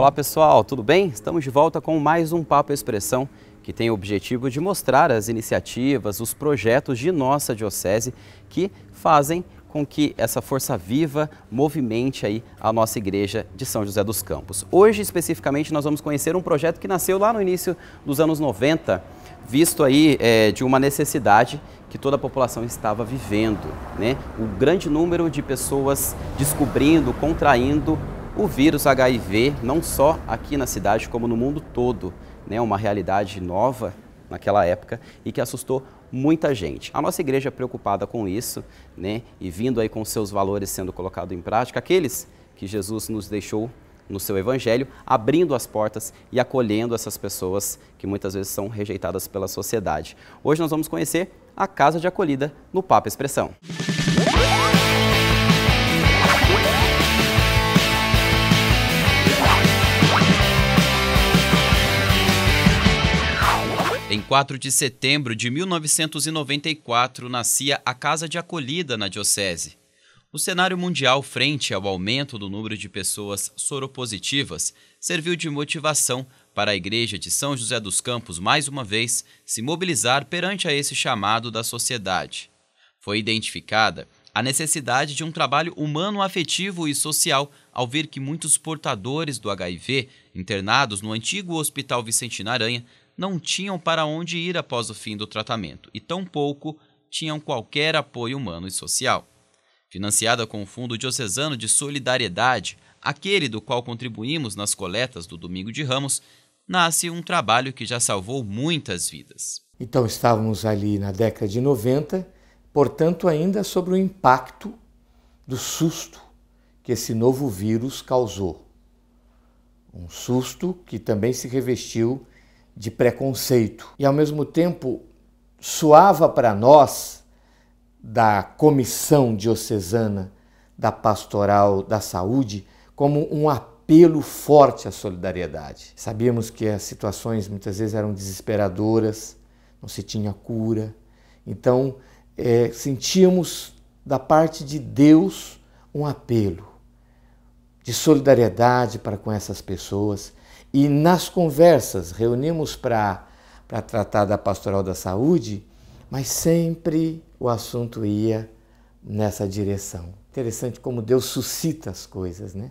Olá pessoal, tudo bem? Estamos de volta com mais um Papo Expressão, que tem o objetivo de mostrar as iniciativas, os projetos de nossa diocese que fazem com que essa força viva movimente aí a nossa igreja de São José dos Campos. Hoje, especificamente, nós vamos conhecer um projeto que nasceu lá no início dos anos 90, visto aí de uma necessidade que toda a população estava vivendo, né? O grande número de pessoas descobrindo, contraindo o vírus HIV, não só aqui na cidade, como no mundo todo, né? Uma realidade nova naquela época e que assustou muita gente. A nossa igreja é preocupada com isso, né? E vindo aí com seus valores sendo colocados em prática, aqueles que Jesus nos deixou no seu evangelho, abrindo as portas e acolhendo essas pessoas que muitas vezes são rejeitadas pela sociedade. Hoje nós vamos conhecer a Casa de Acolhida no Papo Expressão. Em 4 de setembro de 1994, nascia a Casa de Acolhida na Diocese. O cenário mundial frente ao aumento do número de pessoas soropositivas serviu de motivação para a Igreja de São José dos Campos, mais uma vez, se mobilizar perante a esse chamado da sociedade. Foi identificada a necessidade de um trabalho humano, afetivo e social ao ver que muitos portadores do HIV, internados no antigo Hospital Vicentina Aranha, não tinham para onde ir após o fim do tratamento e tampouco tinham qualquer apoio humano e social. Financiada com o Fundo Diocesano de Solidariedade, aquele do qual contribuímos nas coletas do Domingo de Ramos, nasce um trabalho que já salvou muitas vidas. Então estávamos ali na década de 90, portanto ainda sobre o impacto do susto que esse novo vírus causou. Um susto que também se revestiu de preconceito. E ao mesmo tempo soava para nós, da Comissão Diocesana da Pastoral da Saúde, como um apelo forte à solidariedade. Sabíamos que as situações muitas vezes eram desesperadoras, não se tinha cura. Então sentíamos da parte de Deus um apelo de solidariedade para com essas pessoas. E nas conversas reunimos para tratar da Pastoral da Saúde, mas sempre o assunto ia nessa direção. Interessante como Deus suscita as coisas, né?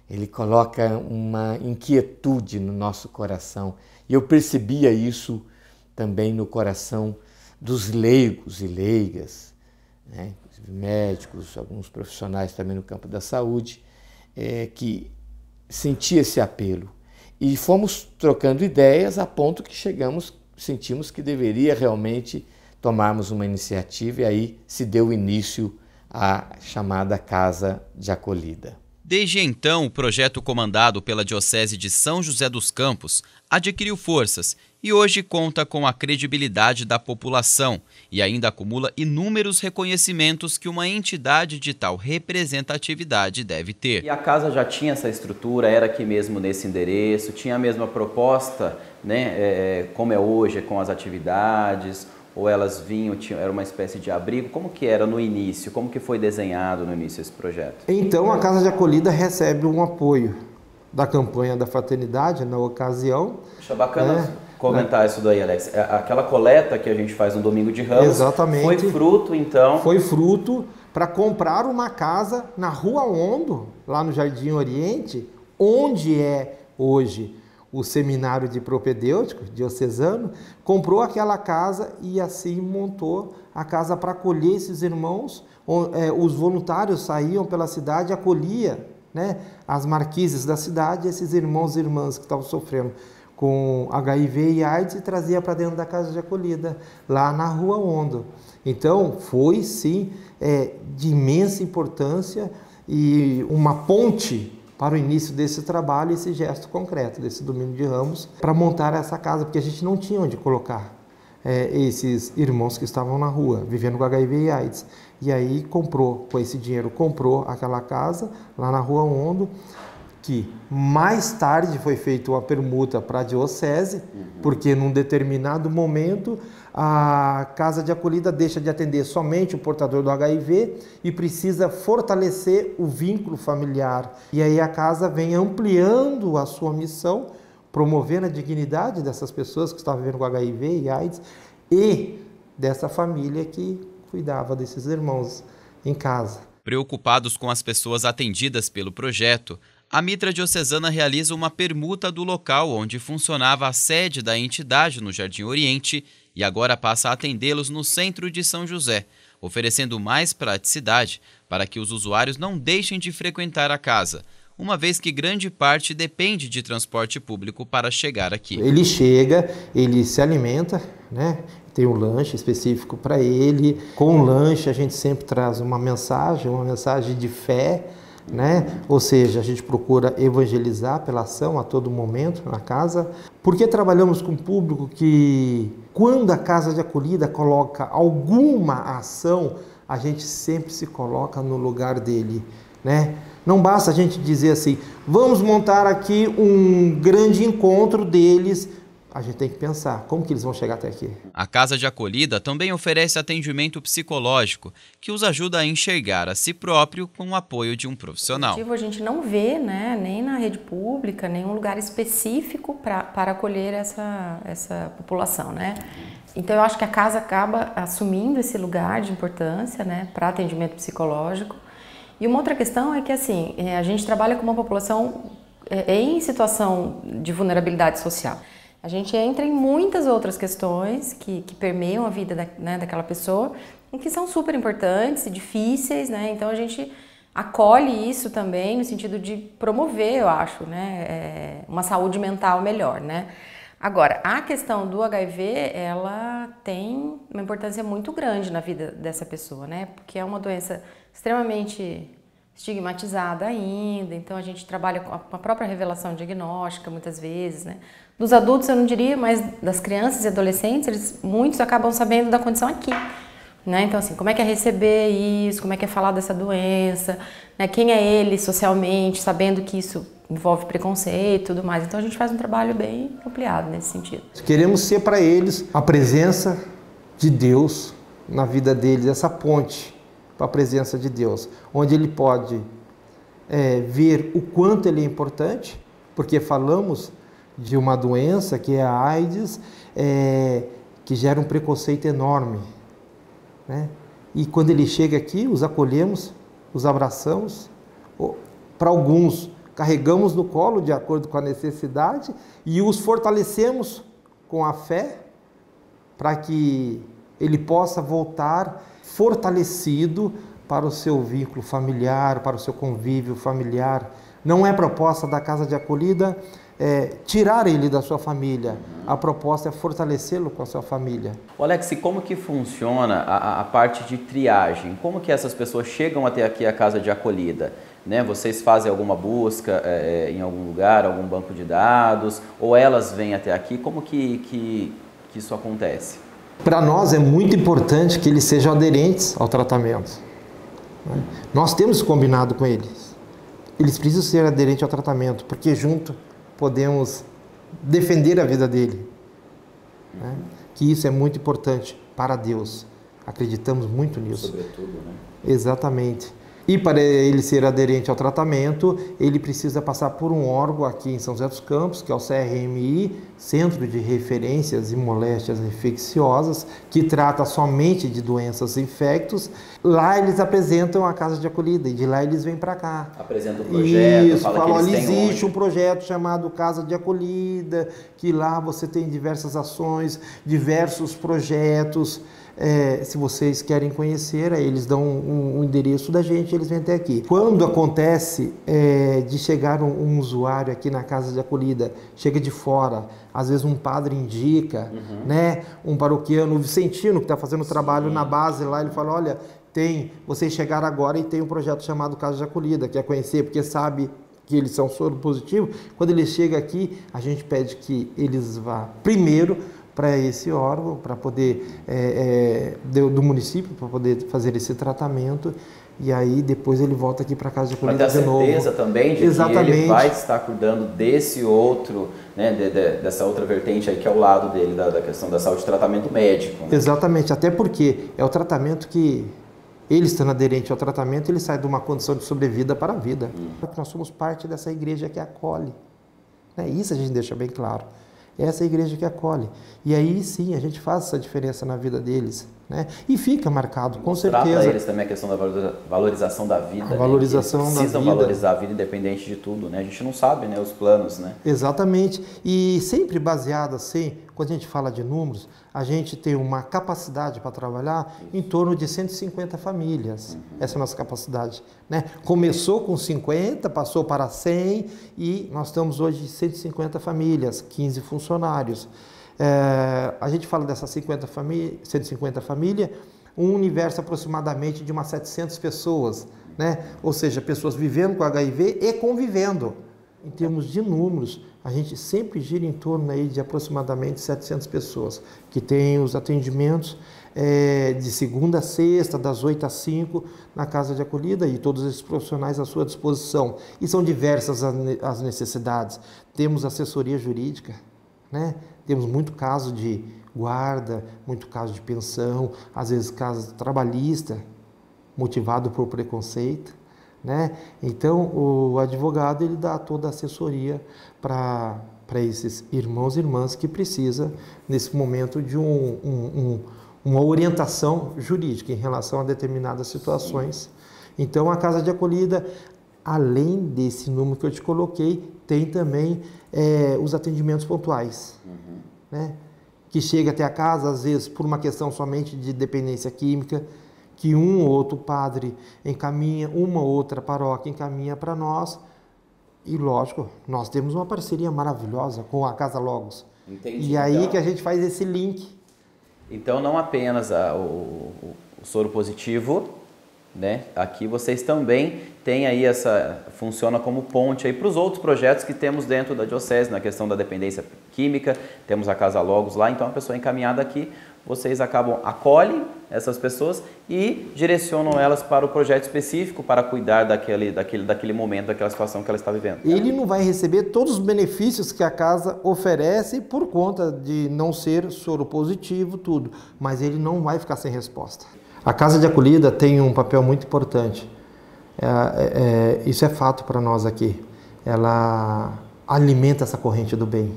Ele coloca uma inquietude no nosso coração. E eu percebia isso também no coração dos leigos e leigas, né? Médicos, alguns profissionais também no campo da saúde, que sentiam esse apelo. E fomos trocando ideias a ponto que sentimos que deveria realmente tomarmos uma iniciativa e aí se deu início à chamada Casa de Acolhida. Desde então, o projeto comandado pela Diocese de São José dos Campos adquiriu forças e hoje conta com a credibilidade da população e ainda acumula inúmeros reconhecimentos que uma entidade de tal representatividade deve ter. E a casa já tinha essa estrutura, era aqui mesmo nesse endereço, tinha a mesma proposta, né, como é hoje, com as atividades, ou elas vinham, era uma espécie de abrigo? Como que era no início? Como que foi desenhado no início esse projeto? Então, a Casa de Acolhida recebe um apoio da campanha da fraternidade na ocasião. Acho bacana comentar isso daí, Alex. Aquela coleta que a gente faz no Domingo de Ramos. Exatamente. Foi fruto, então... Foi fruto para comprar uma casa na Rua Ondo, lá no Jardim Oriente, onde é hoje o Seminário de Propedêuticos diocesano, comprou aquela casa e assim montou a casa para acolher esses irmãos. Os voluntários saíam pela cidade e acolhia, né, as marquises da cidade, esses irmãos e irmãs que estavam sofrendo com HIV e AIDS e trazia para dentro da Casa de Acolhida, lá na Rua Ondo. Então foi sim de imensa importância e uma ponte para o início desse trabalho, esse gesto concreto, desse Domingo de Ramos, para montar essa casa, porque a gente não tinha onde colocar esses irmãos que estavam na rua, vivendo com HIV e AIDS. E aí com esse dinheiro, comprou aquela casa lá na Rua Ondo, que mais tarde foi feita uma permuta para a diocese, porque num determinado momento a casa de acolhida deixa de atender somente o portador do HIV e precisa fortalecer o vínculo familiar. E aí a casa vem ampliando a sua missão, promovendo a dignidade dessas pessoas que estavam vivendo com HIV e AIDS e dessa família que cuidava desses irmãos em casa. Preocupados com as pessoas atendidas pelo projeto, a Mitra Diocesana realiza uma permuta do local onde funcionava a sede da entidade no Jardim Oriente e agora passa a atendê-los no centro de São José, oferecendo mais praticidade para que os usuários não deixem de frequentar a casa, uma vez que grande parte depende de transporte público para chegar aqui. Ele chega, ele se alimenta, né? Tem um lanche específico para ele. Com o lanche a gente sempre traz uma mensagem de fé, né? Ou seja, a gente procura evangelizar pela ação a todo momento na casa. Porque trabalhamos com um público que, quando a casa de acolhida coloca alguma ação, a gente sempre se coloca no lugar dele, né? Não basta a gente dizer assim, vamos montar aqui um grande encontro deles. A gente tem que pensar, como que eles vão chegar até aqui? A Casa de Acolhida também oferece atendimento psicológico, que os ajuda a enxergar a si próprio com o apoio de um profissional. A gente não vê, né, nem na rede pública, nenhum lugar específico para acolher essa população, né? Então eu acho que a casa acaba assumindo esse lugar de importância, né, para atendimento psicológico. E uma outra questão é que assim, a gente trabalha com uma população em situação de vulnerabilidade social. A gente entra em muitas outras questões que permeiam a vida daquela pessoa e que são super importantes e difíceis, né? Então a gente acolhe isso também no sentido de promover, eu acho, né, uma saúde mental melhor, né? Agora, a questão do HIV, ela tem uma importância muito grande na vida dessa pessoa, né? Porque é uma doença extremamente estigmatizada ainda, então a gente trabalha com a própria revelação diagnóstica muitas vezes, né? Dos adultos eu não diria, mas das crianças e adolescentes, muitos acabam sabendo da condição aqui, né? Então assim, como é que é receber isso, como é que é falar dessa doença, né? Quem é ele socialmente, sabendo que isso envolve preconceito e tudo mais. Então a gente faz um trabalho bem ampliado nesse sentido. Queremos ser para eles a presença de Deus na vida deles, essa ponte para a presença de Deus, onde ele pode ver o quanto ele é importante, porque falamos de uma doença que é a AIDS, que gera um preconceito enorme, né? E quando ele chega aqui, os acolhemos, os abraçamos, para alguns carregamos no colo de acordo com a necessidade e os fortalecemos com a fé para que ele possa voltar fortalecido para o seu vínculo familiar, para o seu convívio familiar. Não é proposta da Casa de Acolhida tirar ele da sua família. A proposta é fortalecê-lo com a sua família. Alex, e como que funciona a parte de triagem? Como que essas pessoas chegam até aqui a Casa de Acolhida? Né? Vocês fazem alguma busca em algum lugar, algum banco de dados? Ou elas vêm até aqui? Como que isso acontece? Para nós é muito importante que eles sejam aderentes ao tratamento. Nós temos combinado com eles. Eles precisam ser aderentes ao tratamento, porque junto podemos defender a vida dele. Que isso é muito importante para Deus. Acreditamos muito nisso. Sobretudo, né? Exatamente. E para ele ser aderente ao tratamento, ele precisa passar por um órgão aqui em São José dos Campos, que é o CRMI, Centro de Referências e Moléstias Infecciosas, que trata somente de doenças infectos. Lá eles apresentam a Casa de Acolhida e de lá eles vêm para cá. Apresentam o projeto, isso, fala que eles existe um projeto chamado Casa de Acolhida, que lá você tem diversas ações, diversos projetos. Se vocês querem conhecer, aí eles dão um endereço da gente, eles vêm até aqui. Quando acontece de chegar um usuário aqui na Casa de Acolhida, chega de fora, às vezes um padre indica, né, um paroquiano, o Vicentino, que está fazendo trabalho na base lá, ele fala, olha, vocês chegaram agora e tem um projeto chamado Casa de Acolhida, quer conhecer, porque sabe que eles são soro positivo. Quando eles chegam aqui, a gente pede que eles vá primeiro para esse órgão, para poder, do município, para poder fazer esse tratamento, e aí depois ele volta aqui para casa de acolhida de novo. Mas ter certeza também de Exatamente. que ele vai estar cuidando desse outro, né, dessa outra vertente aí que é o lado dele, da questão da saúde, tratamento médico. Né? Exatamente, até porque é o tratamento que, ele estando aderente ao tratamento, ele sai de uma condição de sobrevida para a vida. Nós somos parte dessa igreja que acolhe. Né? Isso a gente deixa bem claro. Essa é a igreja que acolhe. E aí sim, a gente faz essa diferença na vida deles. Né? E fica marcado, com certeza. Trata eles também a questão da valorização da vida. A valorização da vida. Precisam valorizar a vida independente de tudo. Né? A gente não sabe, né, os planos. Né? Exatamente. E sempre baseado assim, quando a gente fala de números, a gente tem uma capacidade para trabalhar em torno de 150 famílias. Essa é a nossa capacidade. Né? Começou com 50, passou para 100 e nós estamos hoje em 150 famílias, 15 funcionários. A gente fala dessas 150 famílias, um universo aproximadamente de umas 700 pessoas, né? Ou seja, pessoas vivendo com HIV e convivendo. Em termos de números, a gente sempre gira em torno aí de aproximadamente 700 pessoas, que tem os atendimentos de segunda a sexta, das 8 às 5, na casa de acolhida, e todos esses profissionais à sua disposição. E são diversas as necessidades. Temos assessoria jurídica, né? Temos muito caso de guarda, muito caso de pensão, às vezes caso trabalhista, motivado por preconceito, né? Então, o advogado ele dá toda a assessoria para esses irmãos e irmãs que precisam, nesse momento, de uma orientação jurídica em relação a determinadas situações. Então, a casa de acolhida, além desse número que eu te coloquei, tem também os atendimentos pontuais, né? Que chega até a casa, às vezes, por uma questão somente de dependência química, que um ou outro padre encaminha, uma ou outra paróquia encaminha para nós. E, lógico, nós temos uma parceria maravilhosa com a Casa Logos. Entendi. E aí que a gente faz esse link. Então, não apenas o soro positivo, né? Aqui vocês também têm aí funciona como ponte aí para os outros projetos que temos dentro da diocese, na questão da dependência química, temos a Casa Logos lá, então a pessoa encaminhada aqui, vocês acolhem essas pessoas e direcionam elas para o projeto específico para cuidar daquele momento, daquela situação que ela está vivendo. Ele não vai receber todos os benefícios que a casa oferece por conta de não ser soro positivo, tudo, mas ele não vai ficar sem resposta. A casa de acolhida tem um papel muito importante. Isso é fato para nós aqui. Ela alimenta essa corrente do bem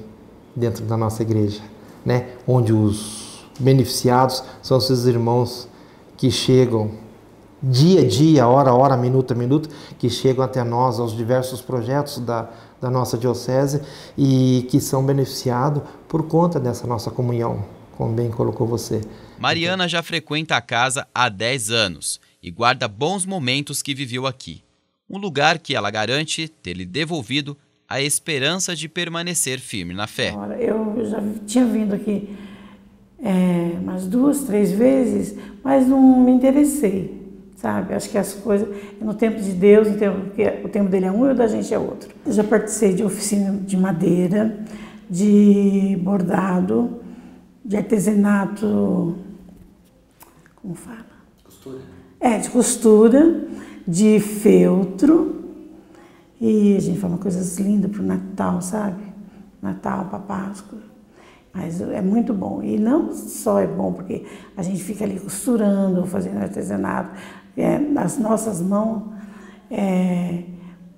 dentro da nossa igreja, né? Onde os beneficiados são esses irmãos que chegam dia a dia, hora a hora, minuto a minuto, que chegam até nós, aos diversos projetos da nossa diocese e que são beneficiados por conta dessa nossa comunhão, como bem colocou você. Mariana já frequenta a casa há 10 anos e guarda bons momentos que viveu aqui. Um lugar que ela garante ter lhe devolvido a esperança de permanecer firme na fé. Eu já tinha vindo aqui umas 2, 3 vezes, mas não me interessei, sabe? Acho que as coisas, no tempo de Deus, o tempo dele é um e o da gente é outro. Eu já participei de oficina de madeira, de bordado, de artesanato, como fala? Costura. De costura, de feltro, e a gente faz coisas lindas para o Natal, sabe? Natal, para Páscoa. Mas é muito bom. E não só é bom porque a gente fica ali costurando, fazendo artesanato, nas nossas mãos,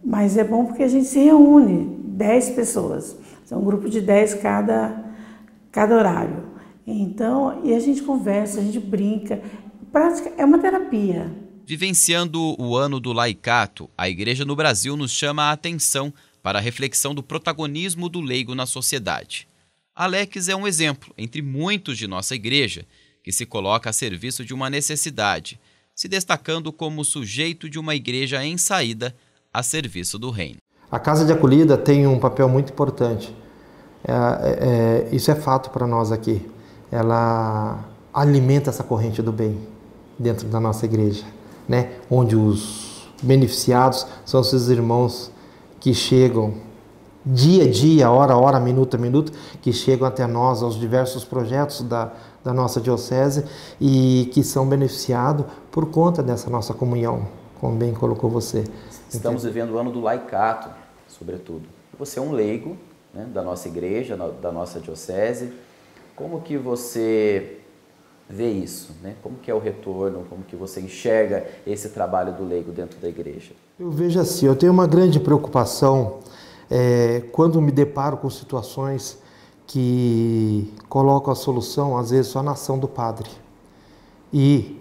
mas é bom porque a gente se reúne, 10 pessoas. São um grupo de 10 cada horário. Então, e a gente conversa, a gente brinca. Prática é uma terapia. Vivenciando o ano do laicato, a Igreja no Brasil nos chama a atenção para a reflexão do protagonismo do leigo na sociedade. Alex é um exemplo, entre muitos de nossa igreja, que se coloca a serviço de uma necessidade, se destacando como sujeito de uma igreja em saída a serviço do reino. A casa de acolhida tem um papel muito importante. Isso é fato para nós aqui. Ela alimenta essa corrente do bem dentro da nossa igreja, né? Onde os beneficiados são esses irmãos que chegam dia a dia, hora a hora, minuto a minuto, que chegam até nós, aos diversos projetos da nossa diocese e que são beneficiados por conta dessa nossa comunhão, como bem colocou você. Estamos vivendo o ano do laicato, sobretudo. Você é um leigo, né, da nossa igreja, da nossa diocese. Como que você vê isso, né? Como que é o retorno, como que você enxerga esse trabalho do leigo dentro da igreja? Eu vejo assim, eu tenho uma grande preocupação quando me deparo com situações que colocam a solução, às vezes, só na ação do padre. E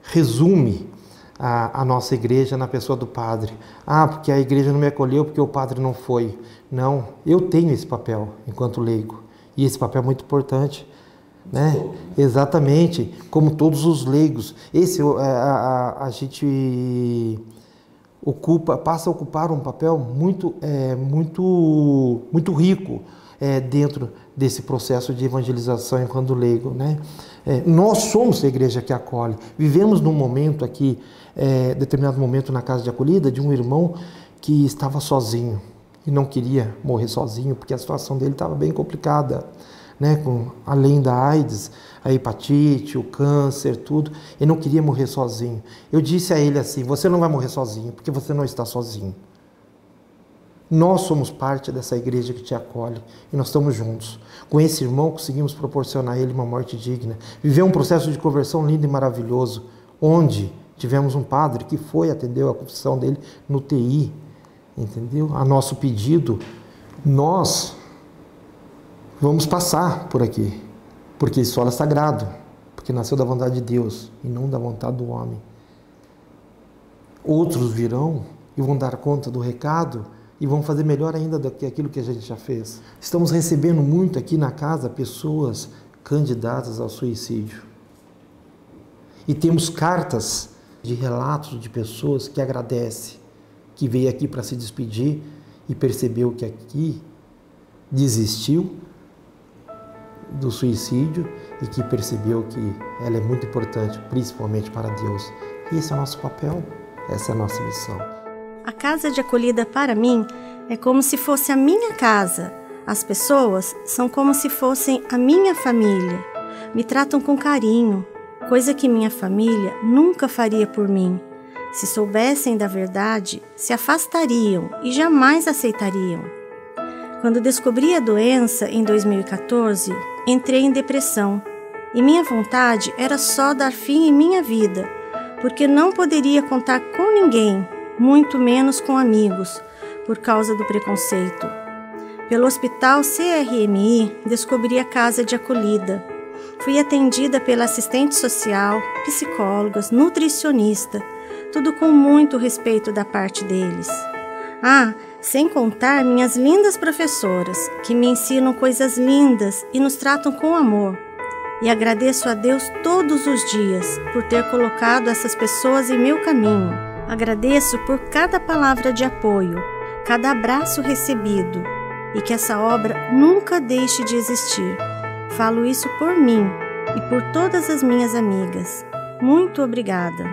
resume a nossa igreja na pessoa do padre. Ah, porque a igreja não me acolheu, porque o padre não foi. Não, eu tenho esse papel enquanto leigo. E esse papel é muito importante. Né? Exatamente, como todos os leigos. A gente passa a ocupar um papel muito rico dentro desse processo de evangelização enquanto leigo, né? Nós somos a igreja que acolhe. Vivemos num momento aqui, determinado momento na casa de acolhida, de um irmão que estava sozinho e não queria morrer sozinho, porque a situação dele estava bem complicada, né? Além da AIDS, a hepatite, o câncer, tudo, ele não queria morrer sozinho. Eu disse a ele assim: você não vai morrer sozinho, porque você não está sozinho. Nós somos parte dessa igreja que te acolhe e nós estamos juntos. Com esse irmão conseguimos proporcionar a ele uma morte digna. Viver um processo de conversão lindo e maravilhoso, onde tivemos um padre que atendeu a confissão dele no TI, entendeu? A nosso pedido, nós vamos passar por aqui, porque esse solo é sagrado, porque nasceu da vontade de Deus e não da vontade do homem. Outros virão e vão dar conta do recado e vão fazer melhor ainda do que aquilo que a gente já fez. Estamos recebendo muito aqui na casa pessoas candidatas ao suicídio. E temos cartas de relatos de pessoas que agradecem, que veio aqui para se despedir e percebeu que aqui desistiu do suicídio e que percebeu que ela é muito importante, principalmente para Deus. E esse é o nosso papel, essa é a nossa missão. A casa de acolhida para mim é como se fosse a minha casa. As pessoas são como se fossem a minha família. Me tratam com carinho, coisa que minha família nunca faria por mim. Se soubessem da verdade, se afastariam e jamais aceitariam. Quando descobri a doença em 2014, entrei em depressão e minha vontade era só dar fim em minha vida, porque não poderia contar com ninguém, muito menos com amigos, por causa do preconceito. Pelo Hospital CRMI, descobri a casa de acolhida. Fui atendida pela assistente social, psicólogas, nutricionista, tudo com muito respeito da parte deles. Sem contar minhas lindas professoras, que me ensinam coisas lindas e nos tratam com amor. E agradeço a Deus todos os dias por ter colocado essas pessoas em meu caminho. Agradeço por cada palavra de apoio, cada abraço recebido e que essa obra nunca deixe de existir. Falo isso por mim e por todas as minhas amigas. Muito obrigada.